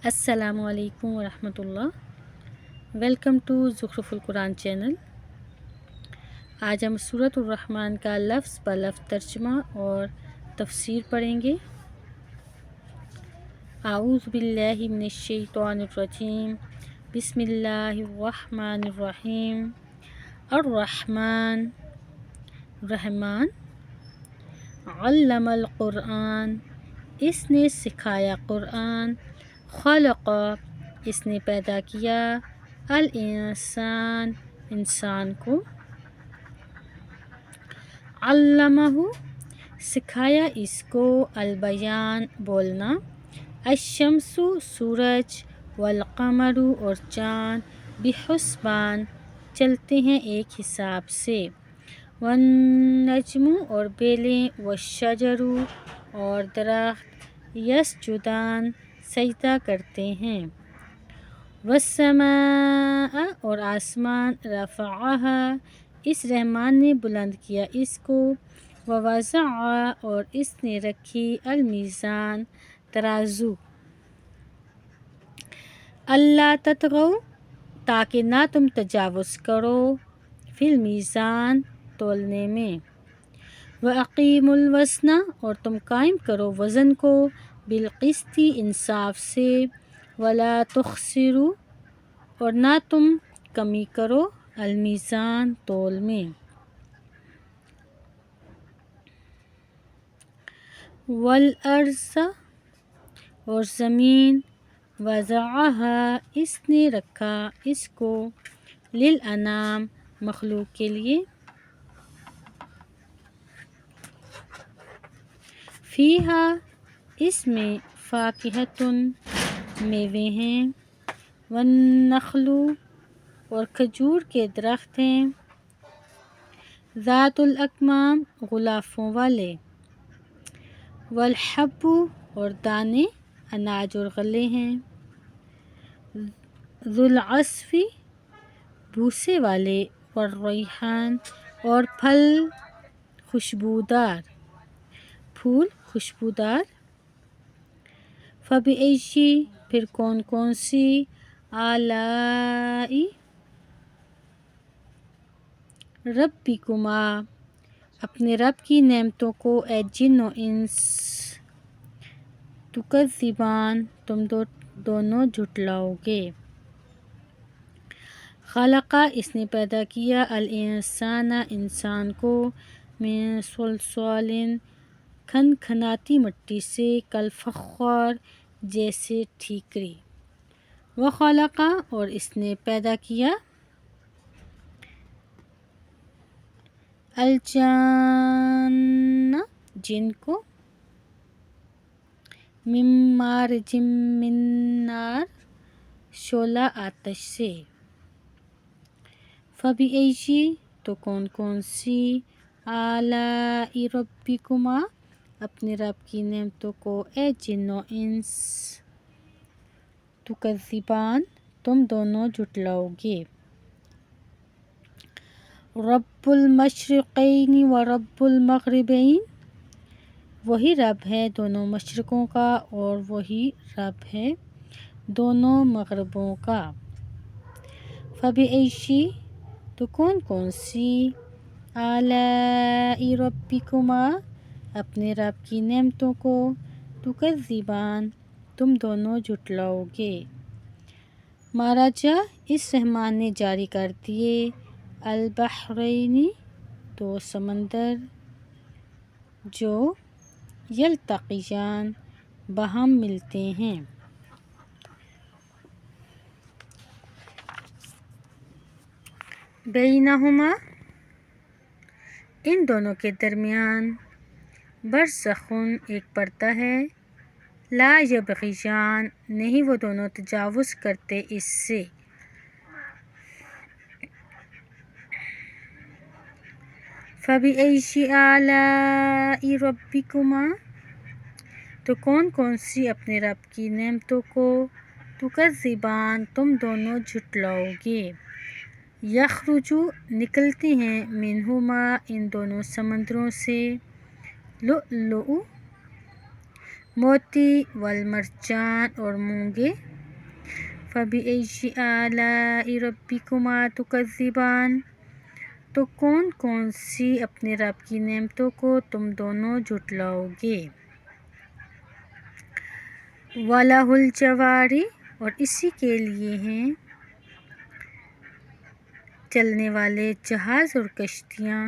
السلام علیکم ورحمۃ اللہ۔ ویلکم ٹو زخرف القرآن چینل۔ آج ہم سورۃ الرحمن کا لفظ بہ لفظ ترجمہ اور تفسیر پڑھیں گے۔ اعوذ باللہ من الشیطان الرجیم، بسم اللہ الرحمن الرحیم۔ الرحمن، رحمان، علم القرآن، اس نے سکھایا قرآن، خلق، اس نے پیدا کیا، الانسان، انسان کو، علمہ، سکھایا اس کو، البیان، بولنا، الشمس، سورج، والقمر، اور چاند، بحسبان، چلتے ہیں ایک حساب سے، والنجم، اور بیلیں، والشجر، اور درخت، یسجدان، سجدہ کرتے ہیں، والسماء، اور آسمان، رفعہا، اس رحمان نے بلند کیا اس کو، ووضع، اور اس نے رکھی، المیزان، ترازو، اللہ تطغوا، تاکہ نہ تم تجاوز کرو، فی المیزان، تولنے میں، وَأَقِیمُوا الْوَزْنَ، اور تم قائم کرو وزن کو، بالقسط، انصاف سے، وَلَا تُخْسِرُوا، اور نہ تم کمی کرو، المیزان، تول میں، وَالْأَرْضَ، اور زمین، وَضَعَہَا، اس نے رکھا اس کو، للانام، مخلوق کے لیے، فیہا، اس میں، فاکہۃ، میوے ہیں، والنخل، اور کھجور کے درخت ہیں، ذات الاکمام، غلافوں والے، والحب، اور دانے، اناج اور غلے ہیں، ذو العصف، بوسے والے، والریحان، اور پھل خوشبودار، پھول خوشبودار، فبأي، پھر کون کون سی، آلاء ربکما، اپنے رب کی نعمتوں کو، اے جن و انس، تکذبان، تم دونوں جھٹلاؤ گے، خلق، اس نے پیدا کیا، الانسان، انسان کو، من صلصال، کھنکھناتی مٹی سے، کالفخار، جیسے ٹھیکری، وخلق، اور اس نے پیدا کیا، الجان، جن کو، من مارج من نار، شعلہ آتش سے، فبأي، تو کون کون سی، آلاء ربکما، اپنے رب کی نعمتوں کو، اے جن و انس، تکذبان، تم دونوں جھٹلاؤ گے، رب المشرقین و رب المغربین، وہی رب ہے دونوں مشرقوں کا، اور وہی رب ہے دونوں مغربوں کا، فبأي، تو کون کون سی، آلاء ربکما، اپنے رب کی نعمتوں کو، تکذبان، تم دونوں جھٹلاؤ گے، ماراجا، اس رحمان نے جاری کر دیے، البحرین، دو سمندر، جو، یلتقیان، باہم ملتے ہیں، بینہما، ان دونوں کے درمیان، برزخ، ایک پردہ ہے، لا یبغیان، نہیں وہ دونوں تجاوز کرتے اس سے، فبأي آلاء ربکما، تو کون کون سی اپنے رب کی نعمتوں کو، تکذبان، تم دونوں جھٹلاؤ گے، یخرج، نکلتے ہیں، منہما، ان دونوں سمندروں سے، لؤلؤ، موتی، والمرجان، اور مونگے، فَبِأَيِّ آلَاءِ رَبِّكُمَا تُكَذِّبَانِ، تو کون کون سی اپنے رب کی نعمتوں کو تم دونوں جھٹلاؤ گے۔ وَلَهُ الْجَوَارِ، اور اسی کے لیے ہیں چلنے والے جہاز اور کشتیاں،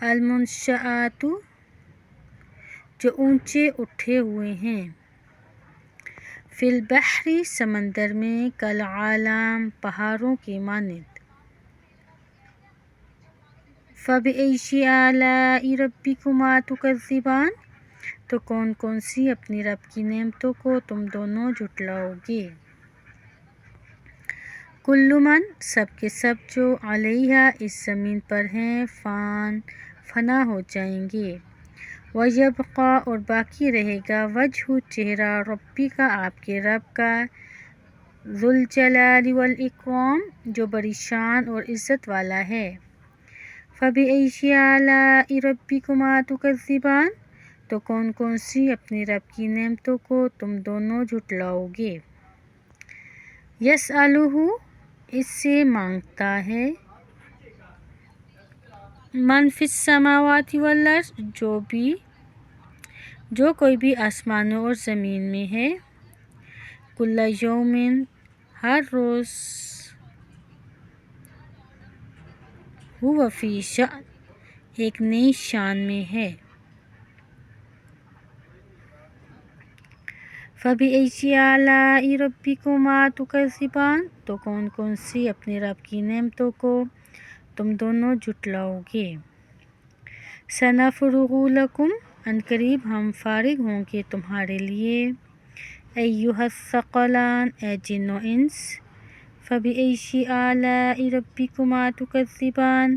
المنشآت، جو اونچے اٹھے ہوئے ہیں، فی البحر، سمندر میں، کالعلم، پہاڑوں کے مانند۔ فَبِأَيِّ آلَاءِ رَبِّكُمَا تُكَذِّبَانِ، تو کون کون سی اپنی رب کی نعمتوں کو تم دونوں جھٹلاؤ گے۔ کل من، سب کے سب جو علیہا، اس زمین پر ہیں، فان، فنا ہو جائیں گے۔ وَيَبْقَى، اور باقی رہے گا، وجہ، چہرہ، ربی کا، آپ کے رب کا، ذو الجلال والاکرام، جو بڑی شان اور عزت والا ہے۔ فَبِأَيِّ آلَاءِ رَبِّكُمَا تُكَذِّبَانِ، تو کون کون سی اپنی رب کی نعمتوں کو تم دونوں جھٹلاؤ گے۔ یسألہ، اس سے مانگتا ہے، من فی السماوات والارض، جو کوئی بھی آسمانوں اور زمین میں ہے، کل یوم، ہر روز، ہو فی شأن، ایک نئی شان میں ہے۔ فَبِأَيِّ آلَاءِ رَبِّكُمَا تُكَذِّبَانِ، تو کون کون سی اپنے رب کی نعمتوں کو تم دونوں جھٹلاؤ گے۔ سَنَفْرُغُ لَكُمْ، عنقریب ہم فارغ ہوں گے تمہارے لیے۔ ایھا الثقلان، اے جن و انس۔ فَبِأَيِّ آلَاءِ رَبِّكُمَا تُكَذِّبَانِ،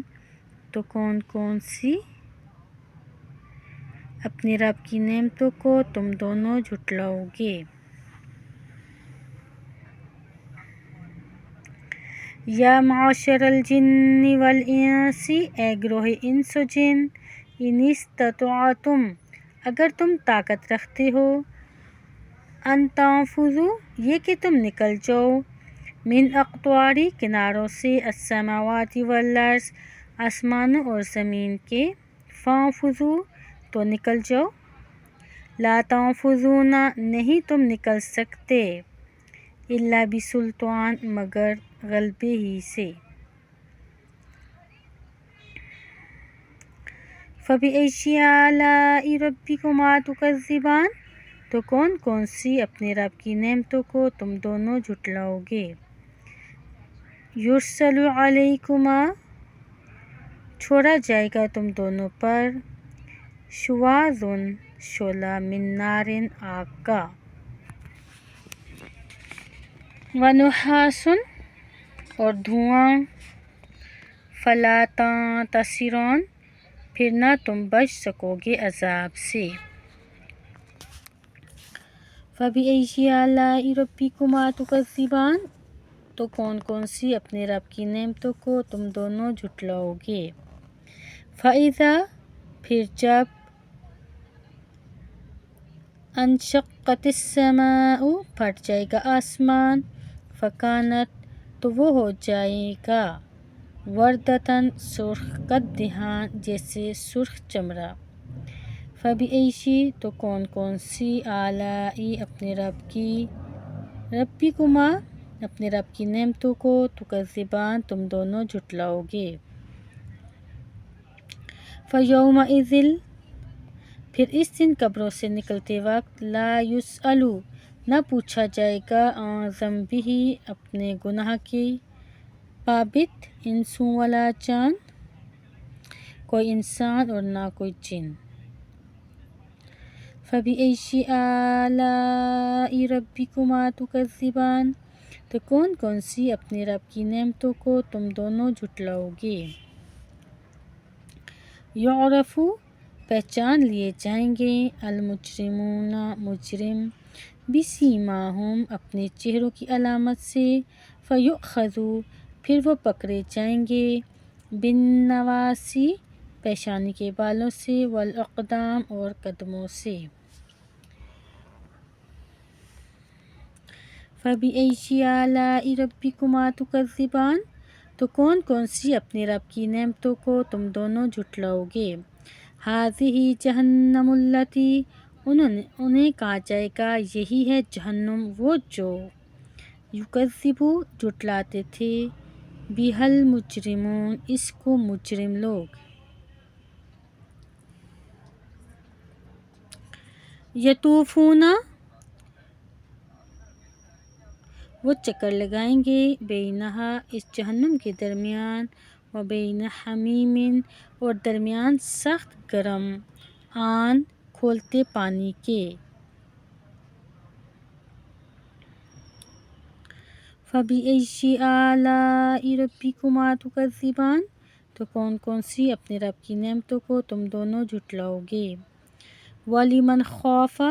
تو کون کون سی اپنے رب کی نعمتوں کو تم دونوں جھٹلاؤ گے۔ یا معشر الجن والانس، اے گروہ انس و جن، ان استطعتم، اگر تم طاقت رکھتے ہو، ان تنفذوا، یہ کہ تم نکل جاؤ، من اقطار، کناروں سے، السماوات والارض، آسمانوں اور زمین کے، فانفذوا، تو نکل جاؤ، لا تنفذون، نہیں تم نکل سکتے، الا بسلطان، مگر غلبے ہی سے۔ فَبِأَيِّ آلَاءِ رَبِّكُمَا تُكَذِّبَانِ، تو کون کون سی اپنے رب کی نعمتوں کو تم دونوں جھٹلاؤ گے۔ یُرسَلُ عَلَیکُمَا، چھوڑا جائے گا تم دونوں پر، شُوَاظٌ، شعلہ، من نارٍ، آگ کا، وَنُحَاسٌ، اور دھواں، فَلَا تَنتَصِرَانِ، پھر نہ تم بچ سکو گے عذاب سے۔ فَبِأَيِّ آلَاءِ رَبِّكُمَا تُكَذِّبَانِ، تو کون کون سی اپنے رب کی نعمتوں کو تم دونوں جھٹلاؤ گے۔ فَإِذَا، پھر جب، انشقت السماء، پھٹ جائے گا آسمان، فَكَانَتْ، تو وہ ہو جائے گا، وردۃً، سرخ، کالدہان، جیسے سرخ چمڑا۔ فَبِأَيِّ، تو کون کون سی، آلاء، اپنے ربکما، اپنے رب کی نعمتوں کو، تکذبان، تم دونوں جھٹلاؤ گے۔ فَیَوْمَئِذٍ، پھر اس دن قبروں سے نکلتے وقت، لا یسأل، نہ پوچھا جائے گا، عن ذنبہ، اپنے گناہ کی بابت، انس ولا جان، کوئی انسان اور نہ کوئی جن۔ فَبِأَيِّ آلَاءِ رَبِّكُمَا تُكَذِّبَانِ، تو کون کون سی اپنے رب کی نعمتوں کو تم دونوں جھٹلاؤ گے۔ یعرف، پہچان لیے جائیں گے، المجرمون، مجرم، بسیماہم، اپنے چہروں کی علامت سے، فیؤخذ، پھر وہ پکڑے جائیں گے، بالنواصی، پیشانی کے بالوں سے، والاقدام، اور قدموں سے۔ فَبِأَيِّ آلَاءِ رَبِّكُمَا تُكَذِّبَانِ، تو کون کون سی اپنے رب کی نعمتوں کو تم دونوں جھٹلاؤ گے۔ هَذِهِ جَهَنَّمُ الَّتِي، انہیں کہا جائے گا یہی ہے جہنم وہ جو یکذبو جھٹلاتے تھے، بِهَا الْمُجْرِمُونَ اس کو مجرم لوگ۔ یطوفون وہ چکر لگائیں گے، بینہا اس جہنم کے درمیان، و بین حمیم اور درمیان سخت گرم آن کھولتے پانی کے۔ فَبِأَيِّ آلَاءِ رَبِّكُمَا تُكَذِّبَانِ، تو کون کون سی اپنے رب کی نعمتوں کو تم دونوں جھٹلاؤ گے۔ وَلِمَنْ خَافَ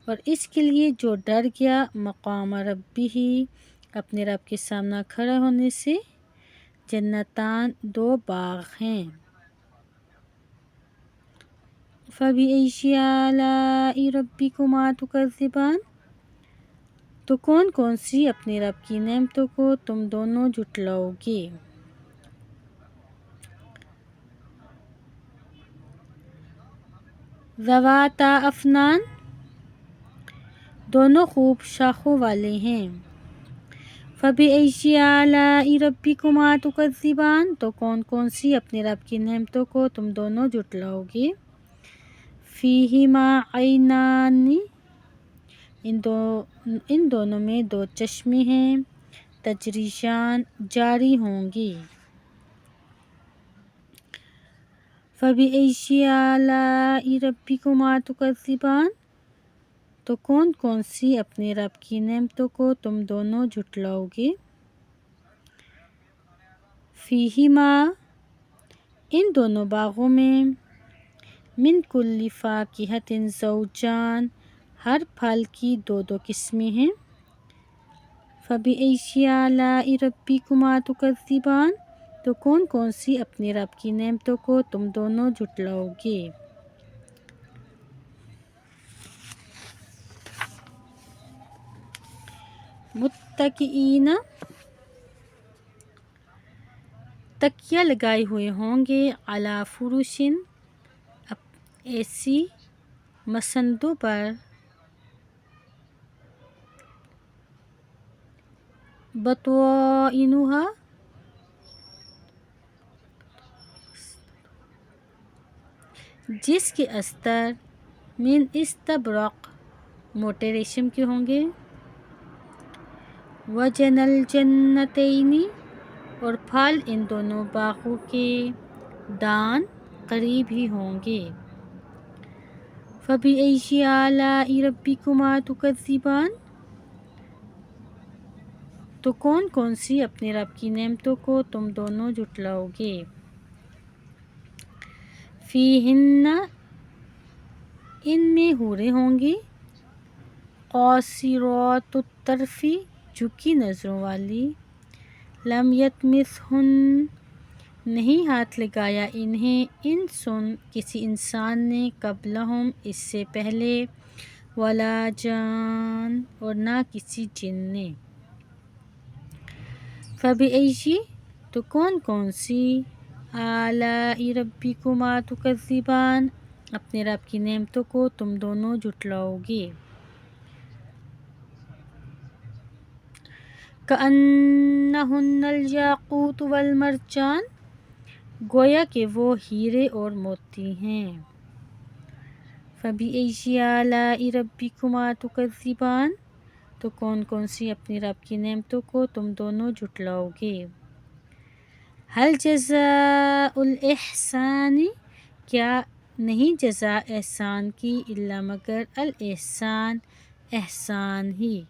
اور اس کے لیے جو ڈر گیا، مقام ربہ اپنے رب کے سامنے کھڑا ہونے سے، جنتان دو باغ ہیں۔ فَبِأَيِّ آلَاءِ رَبِّكُمَا تُكَذِّبَانِ، تو کون کون سی اپنے رب کی نعمتوں کو تم دونوں جھٹلاؤ گے۔ ذَوَاتَا أَفْنَانٍ دونوں خوب شاخوں والے ہیں۔ فَبِأَيِّ آلَاءِ رَبِّكُمَا تُكَذِّبَانِ، تو کون کون سی اپنے رب کی نعمتوں کو تم دونوں جھٹلاؤ گے۔ فِيهِمَا عَيْنَانِ ان دونوں میں دو چشمے ہیں، تجریان جاری ہوں گی۔ فَبِأَيِّ آلَاءِ رَبِّكُمَا تُكَذِّبَانِ، تو کون کون سی اپنے رب کی نعمتوں کو تم دونوں جھٹلاؤ گے۔ فِيهِمَا ان دونوں باغوں میں، مِن كُلِّ فَاكِهَةٍ زَوْجَانِ ہر پھل کی دو دو قسمیں ہیں۔ فَبِأَيِّ آلَاءِ رَبِّكُمَا تُكَذِّبَانِ، تو کون کون سی اپنے رب کی نعمتوں کو تم دونوں جھٹلاؤ گے۔ متکئین تکیہ لگائے ہوئے ہوں گے، علی فرش ایسی مسندوں پر، بطوائنہا جس کے استر، من استبرق موٹے ریشم کے ہوں گے، وجنی الجنتین اور پھل ان دونوں باغوں کے دان قریب ہی ہوں گے۔ فَبِأَيِّ آلَاءِ رَبِّكُمَا تُكَذِّبَانِ، تو کون کون سی اپنے رب کی نعمتوں کو تم دونوں جھٹلاؤ گے۔ فِيہن ان میں حوریں ہوں گی، قاصرات الطرف جھکی نظروں والی، لم یطمثہن نہیں ہاتھ لگایا انہیں، انس کسی انسان نے، قبلہم اس سے پہلے، ولا جان اور نہ کسی جن نے۔ فَبِأَيِّ تو کون کون سی، آلَاءِ رَبِّكُمَا تُكَذِّبَانِ اپنے رب کی نعمتوں کو تم دونوں جھٹلاؤ گے۔ کَأَنَّهُنَّ الْيَاقُوتُ وَالْمَرْجَانُ گویا کہ وہ ہیرے اور موتی ہیں۔ فَبِأَيِّ آلَاءِ رَبِّكُمَا تُكَذِّبَانِ تو کون کون سی اپنے رب کی نعمتوں کو تم دونوں جھٹلاؤ گے۔ هَلْ جَزَاءُ الْإِحْسَانِ کیا نہیں جزا احسان کی، الا مگر الإحسان احسان ہی۔